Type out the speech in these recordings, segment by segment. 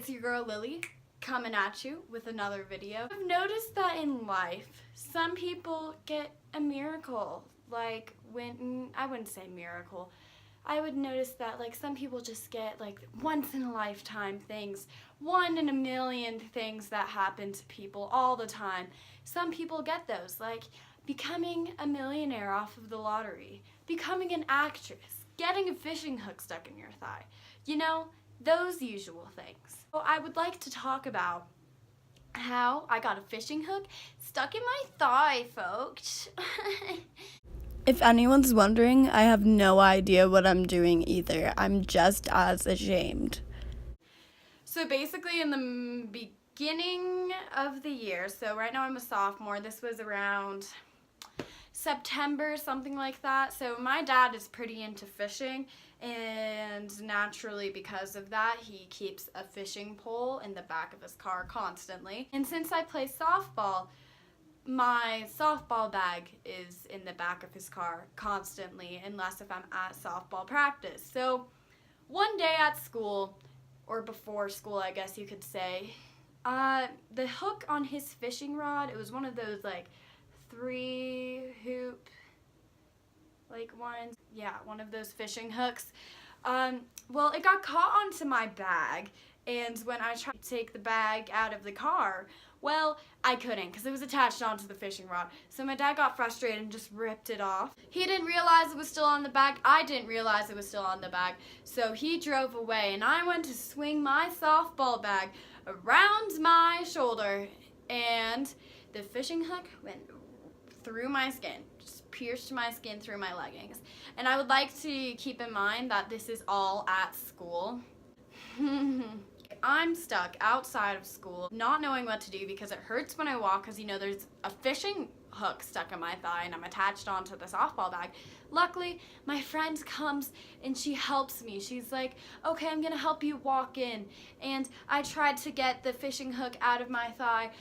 it's your girl Lily coming at you with another video. I've noticed that in life, some people get a miracle. Like I wouldn't say miracle. I would notice that like some people just get like once in a lifetime things, 1 in a million things that happen to people all the time. Some people get those, like becoming a millionaire off of the lottery, becoming an actress, getting a fishing hook stuck in your thigh. You know, those usual things. So I would like to talk about how I got a fishing hook stuck in my thigh, folks. If anyone's wondering, I have no idea what I'm doing either. I'm just as ashamed. So basically in the beginning of the year, so right now I'm a sophomore, this was around September, something like that. So my dad is pretty into fishing, and naturally because of that he keeps a fishing pole in the back of his car constantly. And since I play softball, my softball bag is in the back of his car constantly, unless if I'm at softball practice. So one day at school, or before school I guess you could say, the hook on his fishing rod, it was one of those like 3 hoop like ones, yeah, one of those fishing hooks. Well, it got caught onto my bag, and when I tried to take the bag out of the car, well, I couldn't because it was attached onto the fishing rod. So my dad got frustrated and just ripped it off. He didn't realize it was still on the bag. I didn't realize it was still on the bag. So he drove away, and I went to swing my softball bag around my shoulder, and the fishing hook went through my skin, just pierced my skin through my leggings. And I would like to keep in mind that this is all at school. I'm stuck outside of school, not knowing what to do because it hurts when I walk, because you know there's a fishing hook stuck in my thigh and I'm attached onto the softball bag. Luckily, my friend comes and she helps me. She's like, okay, I'm gonna help you walk in. And I tried to get the fishing hook out of my thigh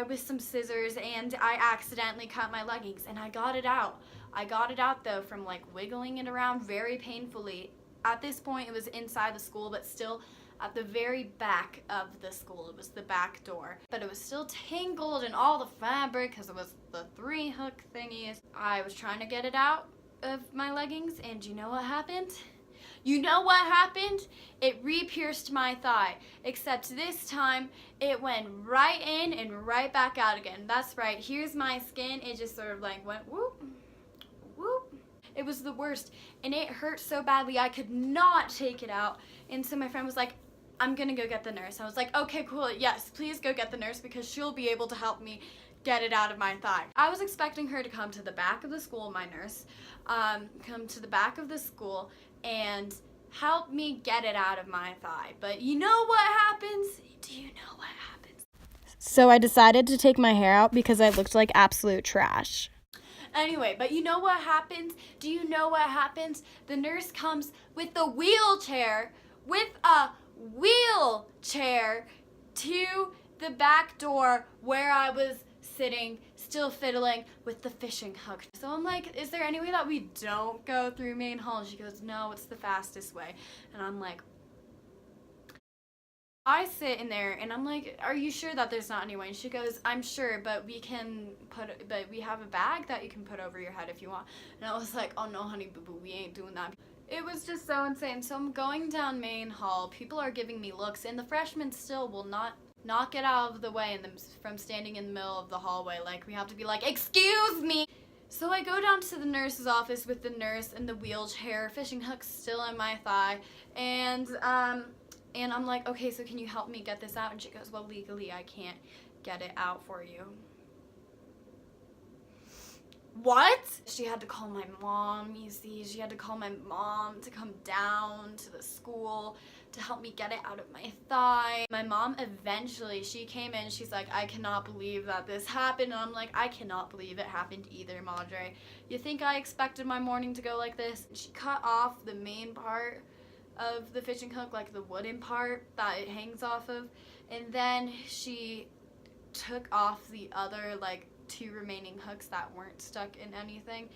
with some scissors, and I accidentally cut my leggings, and I got it out. I got it out though from like wiggling it around very painfully. At this point it was inside the school, but still at the very back of the school. It was the back door, but it was still tangled in all the fabric because it was the 3 hook thingies. I was trying to get it out of my leggings, and you know what happened? You know what happened? It re-pierced my thigh, except this time it went right in and right back out again. That's right, here's my skin. It just sort of like went whoop, whoop. It was the worst, and it hurt so badly I could not take it out. And so my friend was like, I'm gonna go get the nurse. I was like, okay, cool, yes, please go get the nurse because she'll be able to help me get it out of my thigh. I was expecting her to come to the back of the school, my nurse, come to the back of the school and help me get it out of my thigh. But you know what happens? Do you know what happens? So I decided to take my hair out because I looked like absolute trash. Anyway, but you know what happens? Do you know what happens? The nurse comes with a wheelchair, to the back door where I was sitting, still fiddling with the fishing hook. So I'm like, is there any way that we don't go through Main Hall? And she goes, no, it's the fastest way. And I'm like, I sit in there and I'm like, are you sure that there's not any way? And she goes, I'm sure, but we have a bag that you can put over your head if you want. And I was like, oh no, honey boo boo, we ain't doing that. It was just so insane. So I'm going down Main Hall. People are giving me looks, and the freshmen still will not get out of the way from standing in the middle of the hallway. Like, we have to be like, excuse me. So I go down to the nurse's office with the nurse and the wheelchair, fishing hook still in my thigh, and I'm like, okay, so can you help me get this out? And she goes, well, legally I can't get it out for you. What? She had to call my mom, you see. She had to call my mom to come down to the school to help me get it out of my thigh. My mom eventually, she came in, she's like, I cannot believe that this happened. And I'm like, I cannot believe it happened either, Madre. You think I expected my morning to go like this? She cut off the main part of the fishing hook, like the wooden part that it hangs off of, and then she took off the other like 2 remaining hooks that weren't stuck in anything.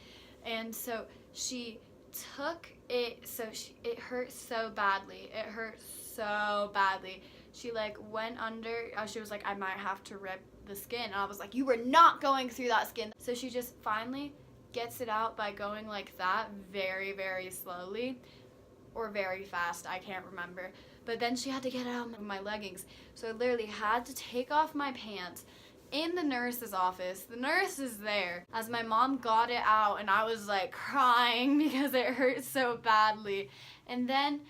And so she took it, it hurt so badly. she like went under, she was like, I might have to rip the skin. And I was like, you were not going through that skin. So she just finally gets it out by going like that very, very slowly, or very fast, I can't remember. But then she had to get it out of my leggings. So I literally had to take off my pants in the nurse's office. The nurse is there as my mom got it out, and I was like crying because it hurt so badly. And then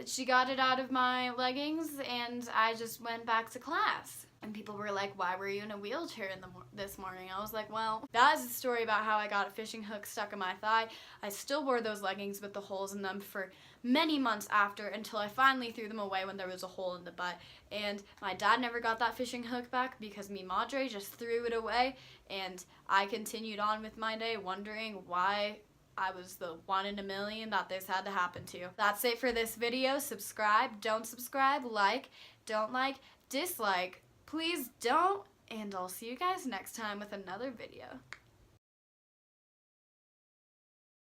she got it out of my leggings, and I just went back to class. And people were like, why were you in a wheelchair this morning? I was like, well, that is a story about how I got a fishing hook stuck in my thigh. I still wore those leggings with the holes in them for many months after, until I finally threw them away when there was a hole in the butt. And my dad never got that fishing hook back because me madre just threw it away, and I continued on with my day wondering why I was the one in a million that this had to happen to. That's it for this video. Subscribe, don't subscribe, like, don't like, dislike. Please don't, and I'll see you guys next time with another video.